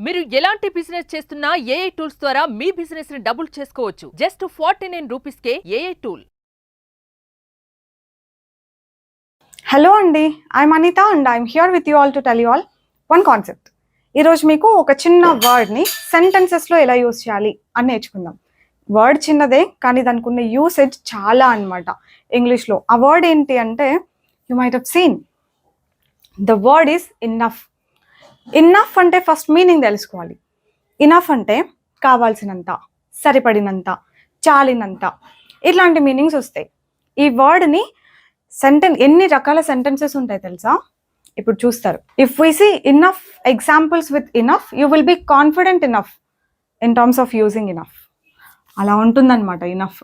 మీరు ఎలాంటి బిజినెస్ చేస్తున్నా ఏఐ టూల్స్ ద్వారా మీ బిజినెస్ ని డబుల్ చేసుకోవచ్చు. జస్ట్ 49 రూపీస్కే ఏఐ టూల్. హలో అండి, I'm Anitha and I'm here with you all to tell you all one concept. ఈరోజు మీకు ఒక చిన్న వర్డ్ని సెంటెన్సెస్లో ఎలా యూస్ చేయాలి అని నేర్చుకుందాం. వర్డ్ చిన్నదే కానీ దానికి ఉన్న యూసేజ్ చాలా అనమాట ఇంగ్లీష్లో. ఆ వర్డ్ ఏంటి అంటే, you might have seen the word is enough. Enough అంటే ఫస్ట్ మీనింగ్ తెలుసుకోవాలి. ఇనఫ్ అంటే కావాల్సినంత, సరిపడినంత, చాలినంత, ఇట్లాంటి మీనింగ్స్ వస్తాయి. ఈ వర్డ్ని ఎన్ని రకాల సెంటెన్సెస్ ఉంటాయి తెలుసా? ఇప్పుడు చూస్తారు. If we see enough examples with enough, you will be confident enough in terms of using enough. అలా ఉంటుందన్నమాట enough.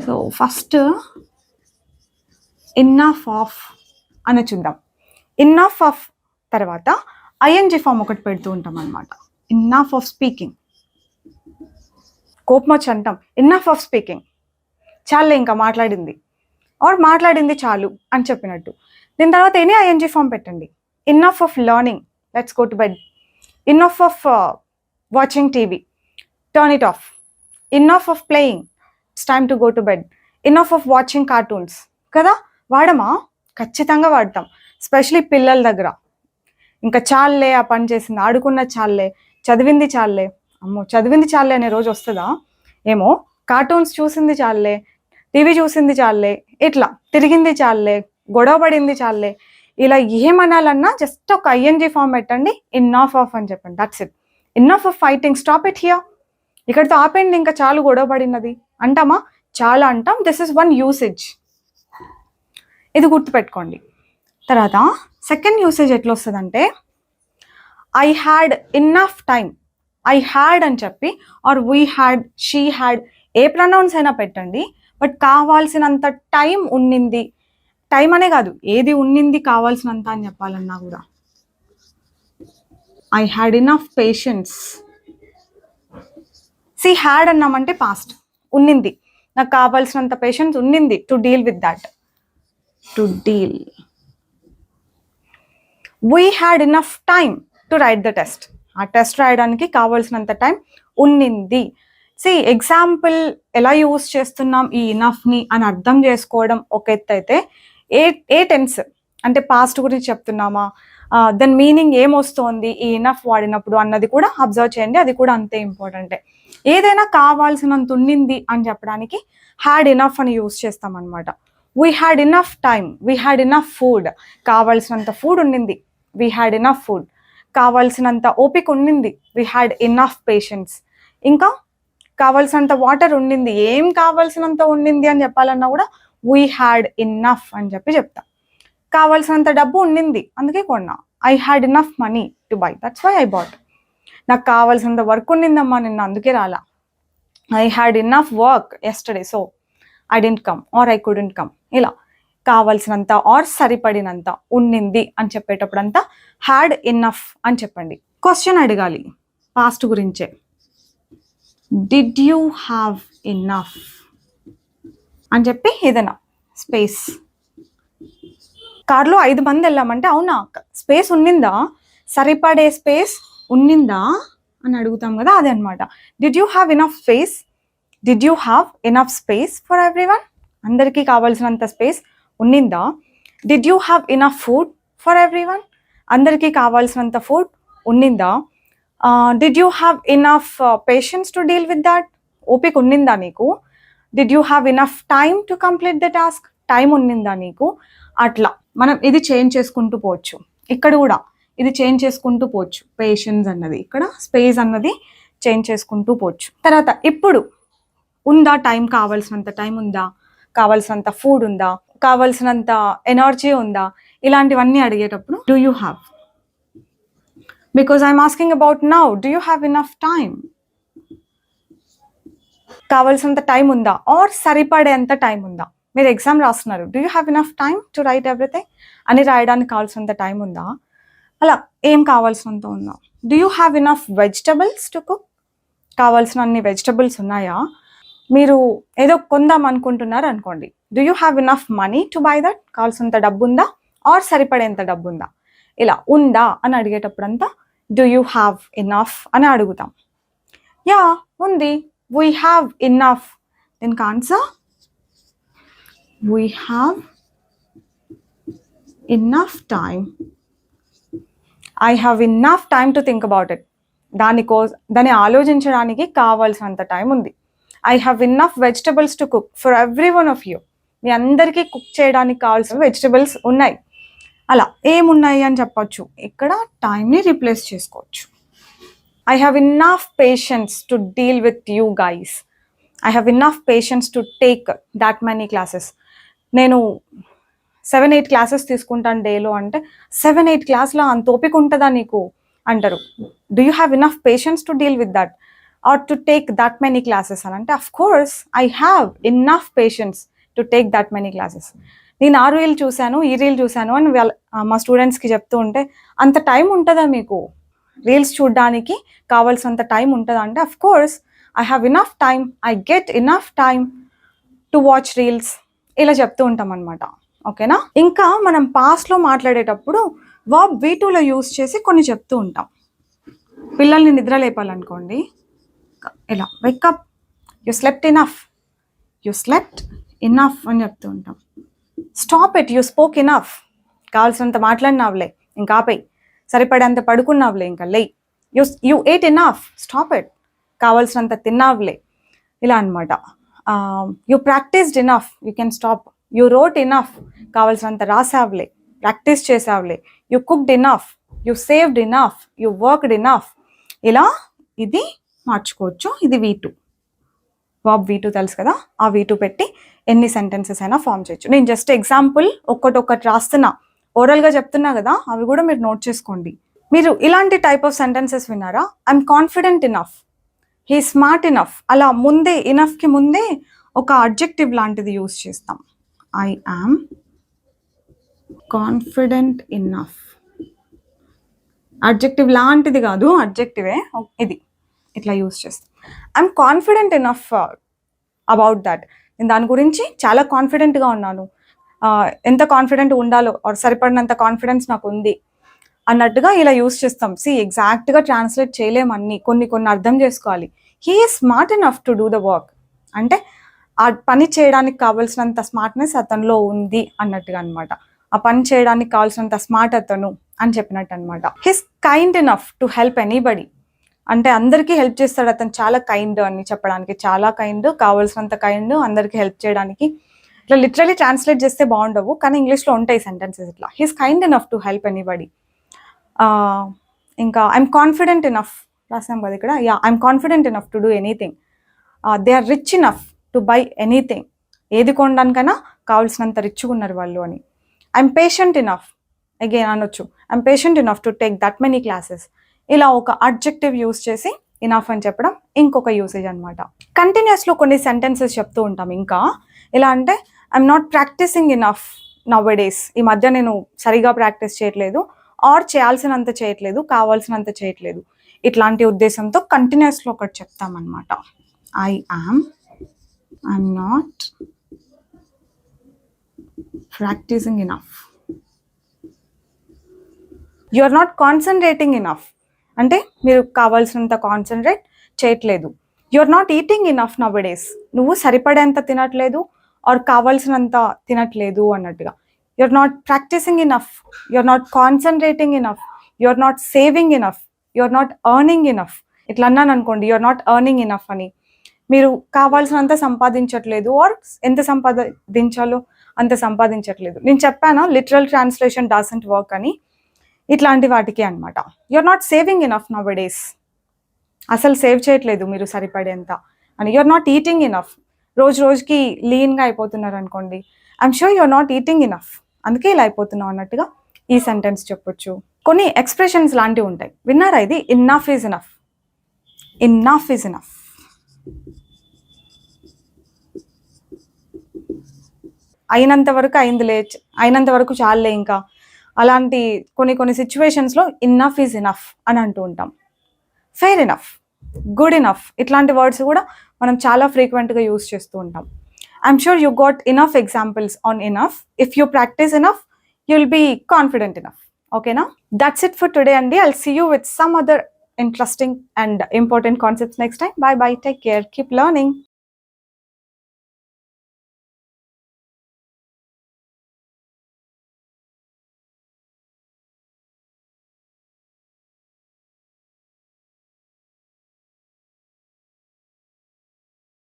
So first enough of అని చూద్దాం. ఇన్నఫ్ ఆఫ్ తర్వాత ఐఎన్జి ఫామ్ ఒకటి పెడుతూ ఉంటాం అనమాట. Enough of speaking. కోపం వచ్చి అంటాం ఇన్నఫ్ ఆఫ్ స్పీకింగ్, చాలే ఇంకా మాట్లాడింది, ఆర్ మాట్లాడింది చాలు అని చెప్పినట్టు. దీని తర్వాత ఎనీ ఐఎన్జి ఫామ్ పెట్టండి. Enough of learning, let's go to bed. Enough of watching TV, turn it of. Enough of playing, it's time to go to bed. Enough of watching cartoons. కదా, వాడమా? ఖచ్చితంగా వాడతాం, స్పెషలీ పిల్లల దగ్గర. ఇంకా చాలే, ఆ పని చేసింది, ఆడుకున్న చాలే, చదివింది చాలే. అమ్మో, చదివింది చాలే అనే రోజు వస్తుందా ఏమో. కార్టూన్స్ చూసింది చాలే, టీవీ చూసింది చాలే, ఇట్లా తిరిగింది చాలే, గొడవ పడింది చాలే, ఇలా ఏమనాలన్నా జస్ట్ ఒక ఐఎన్జి ఫామ్ పెట్టండి, ఇన్నఫ్ ఆఫ్ అని చెప్పండి. That's it. Enough of fighting, stop it here. ఇక్కడితో ఆపేయండి, ఇంకా చాలు గొడవ పడినది అంటామా? చాలా అంటాం. దిస్ ఇస్ వన్ యూసేజ్, ఇది గుర్తుపెట్టుకోండి. తర్వాత సెకండ్ యూసేజ్ ఎట్లా వస్తుందంటే, I had enough time. I had అని చెప్పి, or we had, she had, a pronouns అయినా పెట్టండి, బట్ కావాల్సినంత టైం ఉన్నింది. టైం అనే కాదు, ఏది ఉన్నింది కావాల్సినంత అని చెప్పాలన్నా కూడా. I had enough patience. See, had అన్నామంటే పాస్ట్, ఉన్నింది, నాకు కావాల్సినంత పేషెన్స్ ఉన్నింది to deal with that. To deal. We had enough time to write the test. ఆ టెస్ట్ రాయడానికి కావాల్సినంత టైం ఉన్నింది. సి, ఎగ్జాంపుల్ ఎలా యూస్ చేస్తున్నాం ఈ ఇనఫ్ని అని అర్థం చేసుకోవడం ఒక ఎత్తు అయితే, ఏ టెన్స్ అంటే పాస్ట్ గురించి చెప్తున్నామా, దాని మీనింగ్ ఏమొస్తోంది ఈ ఇనఫ్ వాడినప్పుడు అన్నది కూడా అబ్జర్వ్ చేయండి. అది కూడా అంతే ఇంపార్టెంటే. ఏదైనా కావాల్సినంత ఉన్నింది అని చెప్పడానికి హ్యాడ్ ఇనఫ్ అని యూస్ చేస్తాం అనమాట. We had enough time, we had enough food, కావాల్సినంత ఫుడ్ ఉన్నింది, వీ హ్యాడ్ ఇనఫ్ ఫుడ్. కావాల్సినంత ఓపిక ఉన్నింది, వీ హ్యాడ్ ఇనఫ్ పేషెన్స్. ఇంకా కావాల్సినంత వాటర్ ఉండింది, ఏం కావాల్సినంత ఉండింది అని చెప్పాలన్నా కూడా వీ హ్యాడ్ ఇన్నఫ్ అని చెప్పి చెప్తాం. కావాల్సినంత డబ్బు ఉండింది, అందుకే కొన్నా. I had enough money to buy, that's why I bought. నాకు కావాల్సినంత వర్క్ ఉండిందమ్మా నిన్న, అందుకే రాలా. I had enough work yesterday, so I didn't come or I couldn't come. ఇలా కావాల్సినంత ఆర్ సరిపడినంత ఉన్నింది అని చెప్పేటప్పుడు అంతా హ్యాడ్ ఇన్నఫ్ అని చెప్పండి. క్వశ్చన్ అడగాలి పాస్ట్ గురించే. డిడ్ యూ హ్యావ్ ఇన్నఫ్ అని చెప్పి ఏదైనా స్పేస్. కార్లో 5 మంది వెళ్ళామంటే, అవునా స్పేస్ ఉన్నిందా, సరిపడే స్పేస్ ఉన్నిందా అని అడుగుతాం కదా, అదే అనమాట. Did you have enough space, did you have enough space for everyone, అందరికీ కావాల్సినంత స్పేస్ ఉన్నిందా. Did you have enough food for everyone, అందరికీ కావాల్సినంత ఫుడ్ ఉన్నిందా. Did you have enough patience to deal with that, ఓపిక ఉన్నిందా నీకు. Did you have enough time to complete the task, time ఉన్నిందా నీకు. అట్లా మనం ఇది చేంజ్ చేసుకుంటూ పోవచ్చు. ఇక్కడ కూడా ఇది చేంజ్ చేసుకుంటూ పోవచ్చు. పేషెన్స్ అన్నది ఇక్కడ, స్పేస్ అన్నది చేంజ్ చేసుకుంటూ పోవచ్చు. తర్వాత ఇప్పుడు ఉందా టైం, కావాల్సినంత టైం ఉందా, కావాల్సినంత ఫుడ్ ఉందా, కావాల్సినంత ఎనర్జీ ఉందా, ఇలాంటివన్నీ అడిగేటప్పుడు do you have. Because I'm asking about now, do you have enough time. కావాల్సినంత టైం ఉందా ఆర్ సరిపడేంత టైం ఉందా. మీరు ఎగ్జామ్ రాస్తున్నారు, do you have enough time to write everything అని రాయడానికి కావాల్సినంత టైం ఉందా. అలా ఏం కావాల్సినంత ఉందా. Do you have enough vegetables to cook, కావాల్సిన అన్ని వెజిటబుల్స్ ఉన్నాయా. మీరు ఏదో కొందాం అనుకుంటున్నారు అనుకోండి, do you have enough money to buy that, కావాల్సినంత డబ్బు ఉందా ఆర్ సరిపడేంత డబ్బు ఉందా. ఇలా ఉందా అని అడిగేటప్పుడు అంతా డూ యూ హ్యావ్ ఇనఫ్ అని అడుగుతాం. యా ఉంది, వీ హ్యావ్ ఇనఫ్. దీనికి answer we have enough time. I have enough time to think about it. దాన్ని ఆలోచించడానికి కావాల్సినంత టైం ఉంది. I have enough vegetables to cook for every one of you. మీ అందరికీ కుక్ చేయడానికి కావాల్సిన వెజిటబుల్స్ ఉన్నాయి. అలా ఏమున్నాయి అని చెప్పొచ్చు. ఇక్కడ టైంని రీప్లేస్ చేసుకోవచ్చు. I have enough patience to deal with you guys. I have enough patience to take that many classes. నేను 7-8 క్లాసెస్ తీసుకుంటాను డేలో అంటే 7-8 క్లాస్లో అంత ఓపిక ఉంటుందా నీకు అంటారు. Do you have enough patience to deal with that or to take that many classes అని అంటే, of course I have enough patience to take that many classes. నేను ఆ రీల్ చూశాను, ఈ రీల్ చూశాను అని మా స్టూడెంట్స్కి చెప్తూ ఉంటే, అంత టైం ఉంటుందా మీకు రీల్స్ చూడడానికి కావాల్సినంత టైం ఉంటుందా అంటే, of course I have enough time, I get enough time to watch reels. ఇలా చెప్తూ ఉంటాం అనమాట. ఓకేనా? ఇంకా మనం పాస్ట్లో మాట్లాడేటప్పుడు వర్బ్ V2లో యూస్ చేసి కొన్ని చెప్తూ ఉంటాం. పిల్లల్ని నిద్ర లేపాలనుకోండి, ఇలా wake up, you slept enough, you slept enough అని చెప్తూ ఉంటాం. Stop it, you spoke enough. కావాల్సినంత మాట్లాడినావులే, ఇంకా ఆపేయి. సరిపడేంత పడుకున్నావులే, ఇంకా లే. You ate enough, stop it. కావాల్సినంత తిన్నావులే, ఇలా అనమాట. You practised enough, you can stop. You wrote enough, కావాల్సినంత రాసావులే, ప్రాక్టీస్ చేసావులే. You cooked enough, you saved enough, you worked enough. ఇలా ఇది మార్చుకోవచ్చు. ఇది V2, వర్బ్ V2 తెలుసు కదా, ఆ V2 పెట్టి ఎన్ని సెంటెన్సెస్ అయినా ఫామ్ చేయొచ్చు. నేను జస్ట్ ఎగ్జాంపుల్ ఒక్కటొక్కటి రాస్తున్నా, ఓరల్గా చెప్తున్నా కదా, అవి కూడా మీరు నోట్ చేసుకోండి. మీరు ఇలాంటి టైప్ ఆఫ్ సెంటెన్సెస్ విన్నారా? I'm confident enough, he smart enough. అలా ముందే ఇనఫ్కి ముందే ఒక అడ్జెక్టివ్ లాంటిది యూస్ చేస్తాం. I am confident enough. Adjective లాంటిది కాదు, అడ్జెక్టివే ఇది. ఇట్లా యూస్ చేస్తాం. I'm confident enough about that. నేను దాని గురించి చాలా కాన్ఫిడెంట్గా ఉన్నాను. ఎంత కాన్ఫిడెంట్ ఉండాలో ఆర్ సరిపడినంత కాన్ఫిడెన్స్ నాకు ఉంది అన్నట్టుగా ఇలా యూస్ చేస్తాం. ఎగ్జాక్ట్గా ట్రాన్స్లేట్ చేయలేము అన్ని, కొన్ని అర్థం చేసుకోవాలి. He is smart enough to do the work అంటే ఆ పని చేయడానికి కావాల్సినంత స్మార్ట్నెస్ అతనిలో ఉంది అన్నట్టుగా అనమాట. ఆ పని చేయడానికి కావాల్సినంత స్మార్ట్ అతను అని చెప్పినట్టు అనమాట. His kind enough to help anybody అంటే అందరికీ హెల్ప్ చేస్తాడు అతను, చాలా కైండ్ అని చెప్పడానికి. చాలా కైండ్, కావాల్సినంత కైండ్, అందరికీ హెల్ప్ చేయడానికి. ఇట్లా లిటరలీ ట్రాన్స్లేట్ చేస్తే బాగుండవు, కానీ ఇంగ్లీష్లో ఉంటాయి సెంటెన్సెస్ ఇట్లా. He's kind enough to help anybody. ఇంకా ఐఎమ్ కాన్ఫిడెంట్ ఇనఫ్ రాసాం కదా ఇక్కడ. Yeah, I'm confident enough to do anything. They are rich enough to buy anything. ఏది కొనడానికైనా కావాల్సినంత రిచ్గా ఉన్నారు వాళ్ళు అని. ఐఎమ్ పేషెంట్ ఇనఫ్, అగైన్ అనొచ్చు, I'm patient enough to take that many classes. ఇలా ఒక అడ్జెక్టివ్ యూస్ చేసి ఇనఫ్ అని చెప్పడం ఇంకొక యూసేజ్ అనమాట. కంటిన్యూస్లో కొన్ని సెంటెన్సెస్ చెప్తూ ఉంటాం. ఇంకా ఎలా అంటే, I'm not practising enough nowadays. ఈ మధ్య నేను సరిగా ప్రాక్టీస్ చేయట్లేదు, ఆర్ చేయాల్సినంత చేయట్లేదు, కావాల్సినంత చేయట్లేదు. ఇట్లాంటి ఉద్దేశంతో కంటిన్యూస్లో ఒకటి చెప్తామన్నమాట. I'm not practising enough. You are not concentrating enough అంటే మీరు కావాల్సినంత కాన్సన్ట్రేట్ చేయట్లేదు. You are not eating enough nowadays. నువ్వు సరిపడేంత తినట్లేదు ఆర్ కావాల్సినంత తినట్లేదు అన్నట్టుగా. You are not practising enough, you are not concentrating enough, you are not saving enough, you are not earning enough. ఇట్లా అన్నాను అనుకోండి, you are not earning enough అని, మీరు కావాల్సినంత సంపాదించట్లేదు ఆర్ ఎంత సంపాదించాలో అంత సంపాదించట్లేదు. నేను చెప్పాను లిటరల్ ట్రాన్స్లేషన్ డజంట్ వర్క్ అని. ఇట్లాంటి వాటికి అనమాట. You are not saving enough nowadays. అసలు సేవ్ చేయట్లేదు మీరు సరిపడేంత అని. You are not eating enough. రోజుకి లీన్గా అయిపోతున్నారు అనుకోండి, I'm sure you are not eating enough, అందుకే ఇలా అయిపోతున్నావు అన్నట్టుగా ఈ సెంటెన్స్ చెప్పొచ్చు. కొన్ని ఎక్స్ప్రెషన్స్ లాంటివి ఉంటాయి, విన్నారా? ఇది enough is enough. Enough is enough. అయినంత వరకు అయిందిలే, అయినంత వరకు చాలులే, ఇంకా అలాంటి కొన్ని సిచ్యువేషన్స్లో ఇన్నఫ్ ఈజ్ ఇనఫ్ అని అంటూ ఉంటాం. ఫెయిర్ ఇనఫ్, గుడ్ ఇనఫ్, ఇట్లాంటి వర్డ్స్ కూడా మనం చాలా ఫ్రీక్వెంట్గా యూస్ చేస్తూ ఉంటాం. I'm sure you got enough examples on enough. If you practice enough, you will be confident enough ఓకేనా? దట్స్ ఇట్ ఫర్ టుడే అండి. I'll see you with some other interesting and important concepts next time. Bye bye, take care, keep learning.